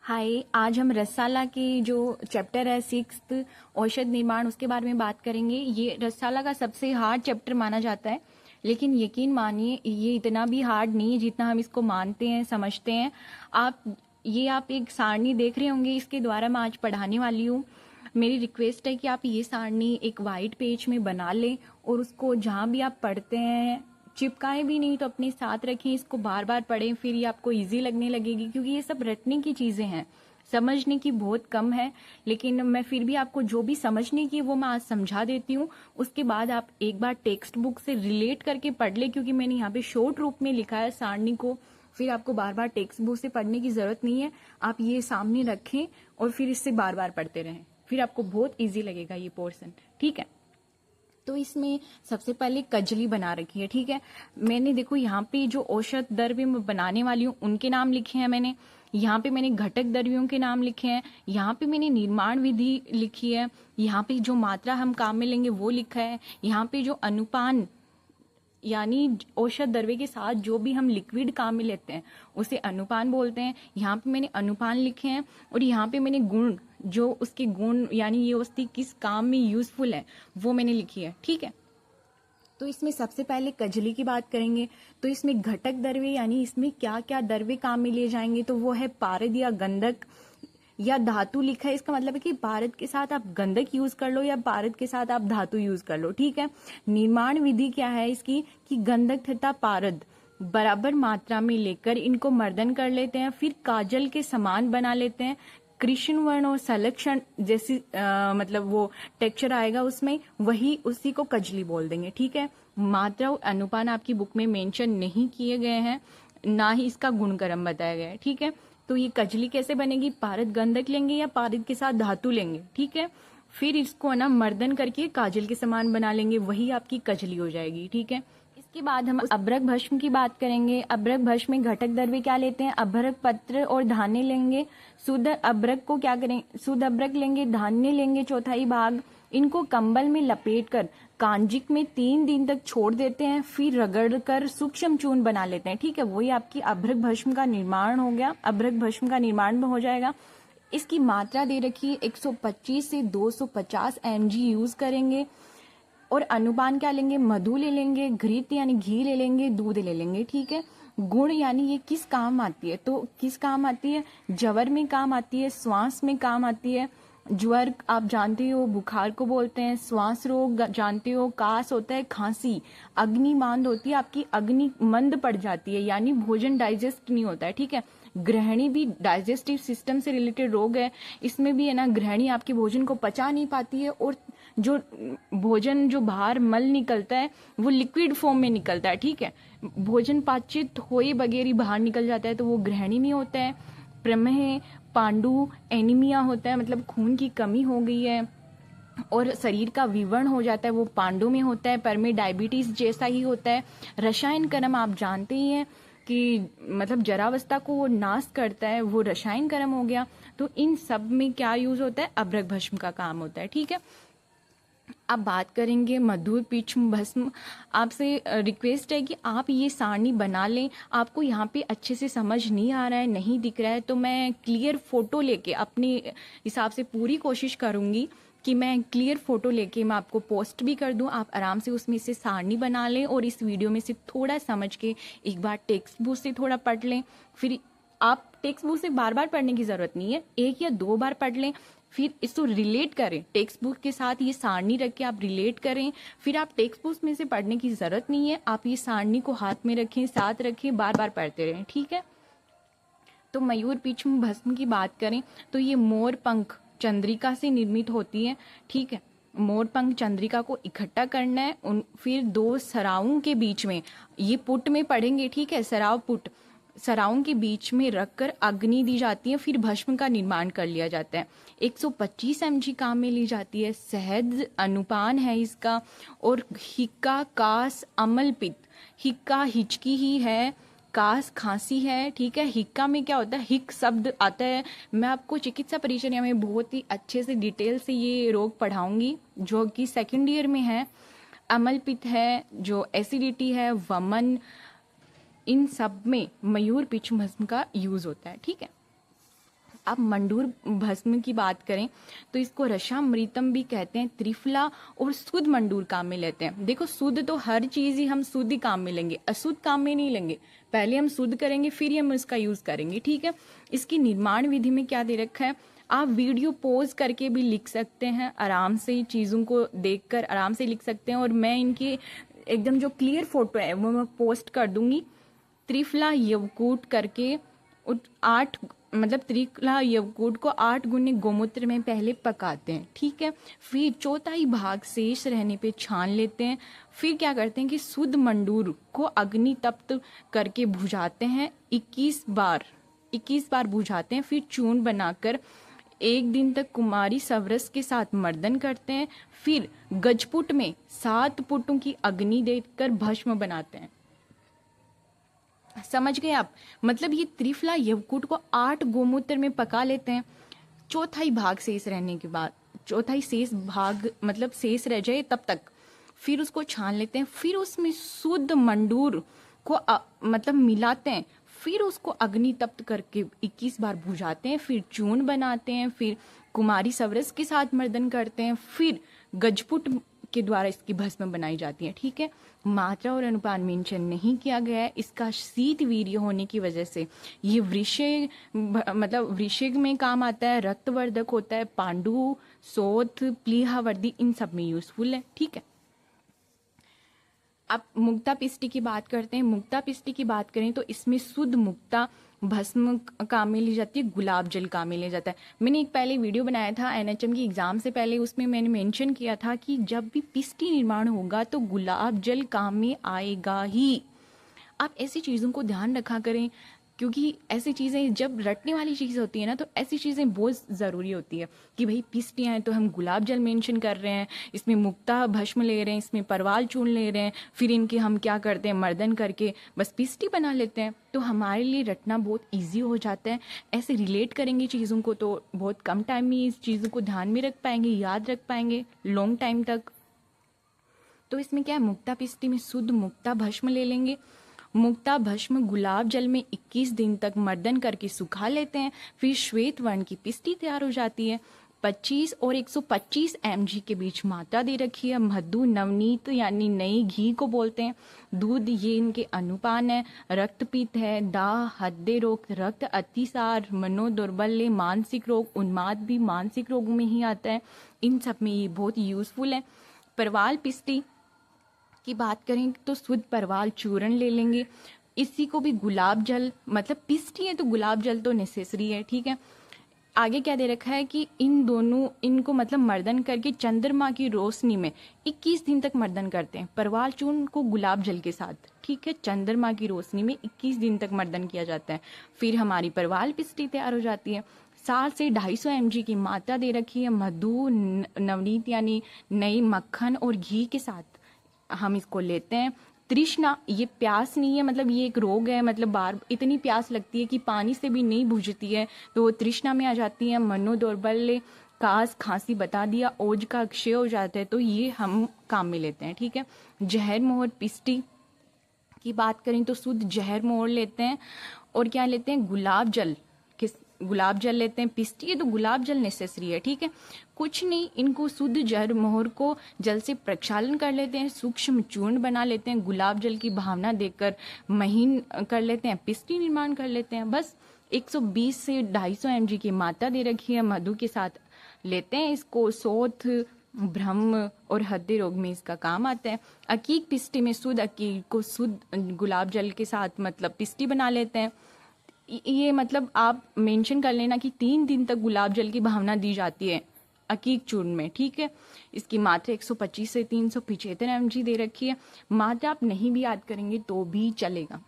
हाय, आज हम रसाला के जो चैप्टर है 6th औषध निर्माण उसके बारे में बात करेंगे। ये रसाला का सबसे हार्ड चैप्टर माना जाता है, लेकिन यकीन मानिए ये इतना भी हार्ड नहीं है जितना हम इसको मानते हैं समझते हैं। आप एक सारणी देख रहे होंगे, इसके द्वारा मैं आज पढ़ाने वाली हूँ। मेरी रिक्वेस्ट है कि आप ये सारणी एक वाइट पेज में बना लें और उसको जहाँ भी आप पढ़ते हैं चिपकाएं भी नहीं तो अपने साथ रखें, इसको बार बार पढ़ें, फिर ये आपको इजी लगने लगेगी। क्योंकि ये सब रटने की चीज़ें हैं, समझने की बहुत कम है, लेकिन मैं फिर भी आपको जो भी समझने की वो मैं आज समझा देती हूँ। उसके बाद आप एक बार टेक्स्ट बुक से रिलेट करके पढ़ ले, क्योंकि मैंने यहाँ पे शॉर्ट रूप में लिखा है सारणी को। फिर आपको बार बार टेक्स्ट बुक से पढ़ने की जरूरत नहीं है, आप ये सामने रखें और फिर इससे बार बार पढ़ते रहें, फिर आपको बहुत ईजी लगेगा ये पोर्शन। ठीक है, तो इसमें सबसे पहले कजली बना रखी है। ठीक है, मैंने देखो यहाँ पे जो औषध द्रव्य मैं बनाने वाली हूँ उनके नाम लिखे हैं मैंने। यहाँ पे मैंने घटक द्रव्यों के नाम लिखे हैं। यहाँ पे मैंने निर्माण विधि लिखी है। यहाँ पे जो मात्रा हम काम में लेंगे वो लिखा है। यहाँ पे जो अनुपान यानी औषध द्रव्य के साथ जो भी हम लिक्विड काम में लेते हैं उसे अनुपान बोलते हैं। यहाँ पे मैंने अनुपान लिखे हैं और यहाँ पे मैंने गुण, जो उसके गुण यानी ये वस्तु किस काम में यूजफुल है वो मैंने लिखी है। ठीक है, तो इसमें सबसे पहले कजली की बात करेंगे। तो इसमें घटक द्रव्य यानी इसमें क्या क्या द्रव्य काम में लिए जाएंगे, तो वो है पारद या गंधक या धातु लिखा है। इसका मतलब है कि पारद के साथ आप गंधक यूज कर लो या पारद के साथ आप धातु यूज कर लो। ठीक है, निर्माण विधि क्या है इसकी कि गंधक तथा पारद बराबर मात्रा में लेकर इनको मर्दन कर लेते हैं, फिर काजल के समान बना लेते हैं। कृष्ण वर्ण और संलक्षण जैसी मतलब वो टेक्सचर आएगा उसमें, वही उसी को कजली बोल देंगे। ठीक है, मात्रा और अनुपान आपकी बुक में मेंशन नहीं किए गए हैं, ना ही इसका गुणक्रम बताया गया है। ठीक है, तो ये कजली कैसे बनेगी, पारद गंधक लेंगे या पारद के साथ धातु लेंगे। ठीक है, फिर इसको ना मर्दन करके काजल के समान बना लेंगे, वही आपकी कजली हो जाएगी। ठीक है, इसके बाद हम अभ्रक भस्म की बात करेंगे। अभ्रक भस्म में घटक द्रव्य क्या लेते हैं, अभ्रक पत्र और धान्य लेंगे। शुद्ध अभ्रक को क्या करें, शुद्ध अभ्रक लेंगे, धान्य लेंगे चौथाई भाग, इनको कंबल में लपेटकर कांजिक में 3 दिन तक छोड़ देते हैं, फिर रगड़ कर सूक्ष्म चूर्ण बना लेते हैं। ठीक है, वही आपकी अभ्रक भस्म का निर्माण हो गया, अभ्रक भस्म का निर्माण हो जाएगा। इसकी मात्रा दे रखी है 125 से 250 mg यूज करेंगे। और अनुपान क्या लेंगे, मधु ले लेंगे, घृत यानी घी ले लेंगे, दूध ले लेंगे। ठीक है, गुण यानी ये किस काम आती है, तो किस काम आती है, ज्वर में काम आती है, श्वास में काम आती है। ज्वर आप जानते हो बुखार को बोलते हैं, श्वास रोग जानते हो कास होता है, खांसी, अग्नि मंद होती है, आपकी अग्नि मंद पड़ जाती है यानी भोजन डाइजेस्ट नहीं होता है। ठीक है, ग्रहणी भी डाइजेस्टिव सिस्टम से रिलेटेड रोग है, इसमें भी है ना ग्रहणी आपके भोजन को पचा नहीं पाती है और जो भोजन जो बाहर मल निकलता है वो लिक्विड फॉर्म में निकलता है। ठीक है, भोजन पाचित होए बगैर ही बाहर निकल जाता है तो वो ग्रहणी में होता है। प्रमेह, पांडु, एनीमिया होता है, मतलब खून की कमी हो गई है और शरीर का विवरण हो जाता है, वो पांडु में होता है। पर में डायबिटीज जैसा ही होता है। रसायन कर्म आप जानते ही हैं कि मतलब जरावस्था को वो नाश करता है, वो रसायन कर्म हो गया। तो इन सब में क्या यूज होता है, अभ्रक भस्म का काम होता है। ठीक है, अब बात करेंगे मधुर पीछम भस्म। आपसे रिक्वेस्ट है कि आप ये सारणी बना लें। आपको यहाँ पे अच्छे से समझ नहीं आ रहा है, नहीं दिख रहा है, तो मैं क्लियर फोटो लेके अपने हिसाब से पूरी कोशिश करूंगी कि मैं क्लियर फोटो लेके मैं आपको पोस्ट भी कर दूं। आप आराम से उसमें से सारणी बना लें और इस वीडियो में से थोड़ा समझ के एक बार टेक्स्ट बुक से थोड़ा पढ़ लें। फिर आप टेक्स्ट बुक से बार बार पढ़ने की जरूरत नहीं है, 1 या 2 बार पढ़ लें, फिर इसको रिलेट करें टेक्स्ट बुक के साथ। ये सारणी रख के आप रिलेट करें, फिर आप टेक्स्ट बुक में से पढ़ने की जरूरत नहीं है, आप ये सारणी को हाथ में रखें, साथ रखें, बार बार पढ़ते रहें। ठीक है, तो मयूर पीछम भस्म की बात करें तो ये मोर पंख चंद्रिका से निर्मित होती है। ठीक है, मोर पंख चंद्रिका को इकट्ठा करना है, फिर 2 सरावों के बीच में, ये पुट में पढ़ेंगे। ठीक है, सराव पुट, सरावों के बीच में रखकर अग्नि दी जाती है, फिर भस्म का निर्माण कर लिया जाता है। 125 mg काम में ली जाती है। सहज अनुपान है इसका। और हिक्का, कास, अमल पित्त, हिक्का हिचकी ही है, कास खांसी है। ठीक है, हिक्का में क्या होता है, हिक शब्द आता है। मैं आपको चिकित्सा परिचर्या में बहुत ही अच्छे से डिटेल से ये रोग पढ़ाऊंगी जो कि 2nd ईयर में है। अमल पित्त है, जो एसिडिटी है, वमन, इन सब में मयूर पीछम भस्म का यूज होता है। ठीक है, आप मंडूर भस्म की बात करें तो इसको रसामृतम भी कहते हैं, त्रिफला और शुद्ध मंडूर काम में लेते हैं। देखो शुद्ध तो हर चीज ही हम शुद्ध ही काम में लेंगे, अशुद्ध काम में नहीं लेंगे। पहले हम शुद्ध करेंगे फिर ही हम इसका यूज करेंगे, ठीक है। इसकी निर्माण विधि में क्या दे रखा है, आप वीडियो पॉज करके भी लिख सकते हैं, आराम से चीजों को देखकर आराम से लिख सकते हैं। और मैं इनकी एकदम जो क्लियर फोटो है वो मैं पोस्ट कर दूंगी। त्रिफला यवकूट करके 8 मतलब त्रिफला यवकूट को 8 गुने गोमूत्र में पहले पकाते हैं, ठीक है। फिर चौथाई भाग शेष रहने पे छान लेते हैं। फिर क्या करते हैं कि शुद्ध मंडूर को अग्नि तप्त करके भुजाते हैं, 21 बार भुजाते हैं। फिर चूर्ण बनाकर 1 दिन तक कुमारी सवरस के साथ मर्दन करते हैं। फिर गजपुट में 7 पुटों की अग्नि देकर भस्म बनाते हैं। समझ गए आप, मतलब ये त्रिफला यवकूट को 8 गोमूत्र में पका लेते हैं। चौथाई भाग शेष रहने के बाद, चौथाई शेष भाग मतलब शेष रह जाए तब तक फिर उसको छान लेते हैं। फिर उसमें शुद्ध मंडूर को मतलब मिलाते हैं। फिर उसको अग्नि तप्त करके 21 बार भुजाते हैं। फिर चूर्ण बनाते हैं। फिर कुमारी सवरस के साथ मर्दन करते हैं। फिर गजपुट के द्वारा इसकी भस्म बनाई जाती है, ठीक है। मात्रा और अनुपात मेंशन नहीं किया गया है। इसका शीत वीर्य होने की वजह से ये वृषिक मतलब वृषिक में काम आता है, रक्तवर्धक होता है, पांडु, शोथ, प्लीहावर्दी इन सब में यूजफुल है, ठीक है। अब मुक्ता पिष्टी की बात करते हैं। मुक्ता पिष्टी की बात करें तो इसमें शुद्ध मुक्ता भस्म काम में ली जाती है, गुलाब जल काम में लिया जाता है। मैंने एक पहले वीडियो बनाया था एनएचएम की एग्जाम से पहले, उसमें मैंने मेंशन किया था कि जब भी पिष्टी निर्माण होगा तो गुलाब जल काम में आएगा ही। आप ऐसी चीज़ों को ध्यान रखा करें, क्योंकि ऐसी चीज़ें जब रटने वाली चीज़ होती है ना, तो ऐसी चीज़ें बहुत ज़रूरी होती है कि भाई पिष्टियाँ हैं तो हम गुलाब जल मेंशन कर रहे हैं, इसमें मुक्ता भस्म ले रहे हैं, इसमें परवाल चूर्ण ले रहे हैं, फिर इनके हम क्या करते हैं मर्दन करके बस पिष्टी बना लेते हैं। तो हमारे लिए रटना बहुत ईजी हो जाता है। ऐसे रिलेट करेंगे चीज़ों को तो बहुत कम टाइम में इस चीज़ों को ध्यान में रख पाएंगे, याद रख पाएंगे लॉन्ग टाइम तक। तो इसमें क्या है, मुक्ता पिष्टी में शुद्ध मुक्ता भस्म ले लेंगे। मुक्ता भस्म गुलाब जल में 21 दिन तक मर्दन करके सुखा लेते हैं। फिर श्वेत वर्ण की पिष्टी तैयार हो जाती है। 25 और 125 mg के बीच मात्रा दे रखी है। मधु नवनीत यानी नई घी को बोलते हैं। दूध ये इनके अनुपान है। रक्तपित्त है, दाह, हृदय रोग, रक्त अतिसार, मनोदौर्बल्य, मानसिक रोग, उन्माद भी मानसिक रोगों में ही आता है। इन सब में ये बहुत यूजफुल है। परवाल पिष्टी की बात करें तो शुद्ध परवाल चूर्ण ले लेंगे। इसी को भी गुलाब जल मतलब पिष्टी है तो गुलाब जल तो नेसेसरी है, ठीक है। आगे क्या दे रखा है कि इनको मतलब मर्दन करके चंद्रमा की रोशनी में 21 दिन तक मर्दन करते हैं। परवाल चूर्ण को गुलाब जल के साथ, ठीक है, चंद्रमा की रोशनी में 21 दिन तक मर्दन किया जाता है। फिर हमारी परवाल पिष्टी तैयार हो जाती है। 7 से 250 mg की मात्रा दे रखी है। मधु नवनीत यानी नई मक्खन और घी के साथ हम इसको लेते हैं। तृष्णा ये प्यास नहीं है, मतलब ये एक रोग है, मतलब बार इतनी प्यास लगती है कि पानी से भी नहीं बुझती है, तो वो तृष्णा में आ जाती है। मनोदौर्बल्य, कास, खांसी बता दिया, ओज का क्षय हो जाता है, तो ये हम काम में लेते हैं, ठीक है। जहर मोहर पिष्टी की बात करें तो शुद्ध जहर मोहर लेते हैं। और क्या लेते हैं, गुलाब जल, गुलाब जल लेते हैं। पिष्टी है तो गुलाब जल नेसेसरी है, ठीक है। कुछ नहीं, इनको शुद्ध जहर मोहर को जल से प्रक्षालन कर लेते हैं, सूक्ष्म चूर्ण बना लेते हैं, गुलाब जल की भावना देकर महीन कर लेते हैं, पिष्टी निर्माण कर लेते हैं। बस 120 से 250 mg की मात्रा दे रखी है, मधु के साथ लेते हैं इसको। शोथ, भ्रम और हृदय रोग में इसका काम आता है। अकीक पिष्टी में शुद्ध अकीक को शुद्ध गुलाब जल के साथ मतलब पिष्टी बना लेते हैं। ये मतलब आप मेंशन कर लेना कि 3 दिन तक गुलाब जल की भावना दी जाती है अकीक चूर्ण में, ठीक है। इसकी मात्रा 125 से 375 mg दे रखी है। मात्रा आप नहीं भी याद करेंगे तो भी चलेगा,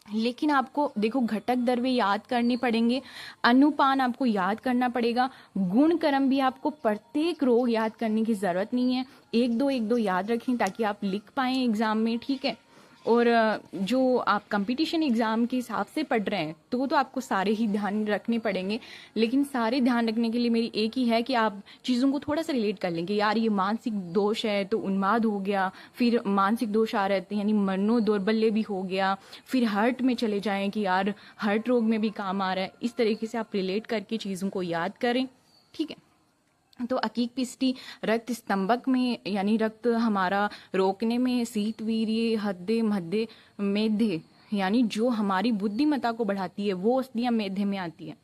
लेकिन आपको देखो घटक द्रव्य याद करने पड़ेंगे, अनुपान आपको याद करना पड़ेगा, गुण कर्म भी आपको प्रत्येक रोग याद करने की जरूरत नहीं है। 1-2 याद रखें ताकि आप लिख पाएं एग्जाम में, ठीक है। और जो आप कंपटीशन एग्ज़ाम के हिसाब से पढ़ रहे हैं तो आपको सारे ही ध्यान रखने पड़ेंगे, लेकिन सारे ध्यान रखने के लिए मेरी एक ही है कि आप चीज़ों को थोड़ा सा रिलेट कर लेंगे। यार ये मानसिक दोष है तो उन्माद हो गया, फिर मानसिक दोष आ रहते हैं यानी मनो दौर्बल्य भी हो गया, फिर हर्ट में चले जाएं कि यार हर्ट रोग में भी काम आ रहा है। इस तरीके से आप रिलेट करके चीज़ों को याद करें, ठीक है। तो अकीक पिष्टि रक्त स्तंभक में यानी रक्त हमारा रोकने में, शीत वीर्य हृदय मध्य मेध्य यानी जो हमारी बुद्धिमत्ता को बढ़ाती है वो औषधियां मेध्य में आती है।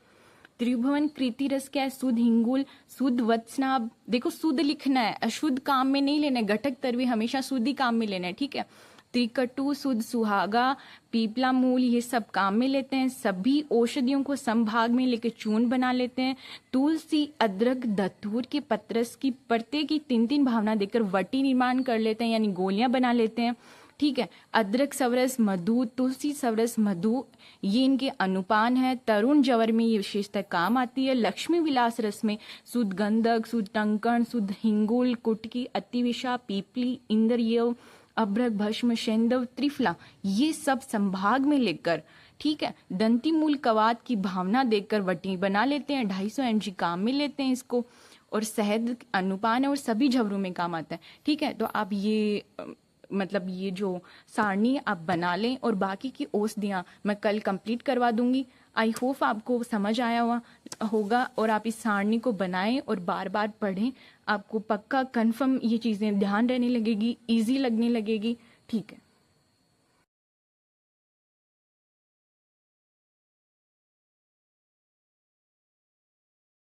त्रिभुवन कृति रस क्या है? शुद्ध हिंगुल, शुद्ध वत्सनाभ। देखो शुद्ध लिखना है, अशुद्ध काम में नहीं लेना है। घटक तरवी हमेशा शुद्ध ही काम में लेना है, ठीक है। त्रिकटु, शुद्ध सुहागा, पीपला मूल, ये सब काम में लेते हैं। सभी औषधियों को संभाग में लेकर चूर्ण बना लेते हैं। तुलसी, अदरक, धतूर के पत्रस की प्रत्येक की 3-3 भावना देकर वटी निर्माण कर लेते हैं यानी गोलियां बना लेते हैं, ठीक है। अदरक सवरस मधु, तुलसी सवरस मधु, ये इनके अनुपान है। तरुण जवर में ये विशेषता काम आती है। लक्ष्मी विलास रस में शुद्ध गंधक, शुद्ध टंकण, शुद्ध हिंगुल, कुटकी, अतिविषा, पीपली, इंद्रिय, अभ्रक, भस्म, शेंदव, त्रिफला, ये सब संभाग में लेकर, ठीक है, दंती मूल कवात की भावना देकर वटी बना लेते हैं। 250 mg काम में लेते हैं इसको। और शहद अनुपान है और सभी झवरों में काम आता है, ठीक है। तो आप ये मतलब ये जो सारणी आप बना लें और बाकी की औषधियाँ मैं कल कंप्लीट करवा दूंगी। आई होप आपको समझ आया हुआ होगा और आप इस सारणी को बनाएं और बार बार पढ़ें। आपको पक्का कंफर्म ये चीज़ें ध्यान रहने लगेगी, इजी लगने लगेगी, ठीक है।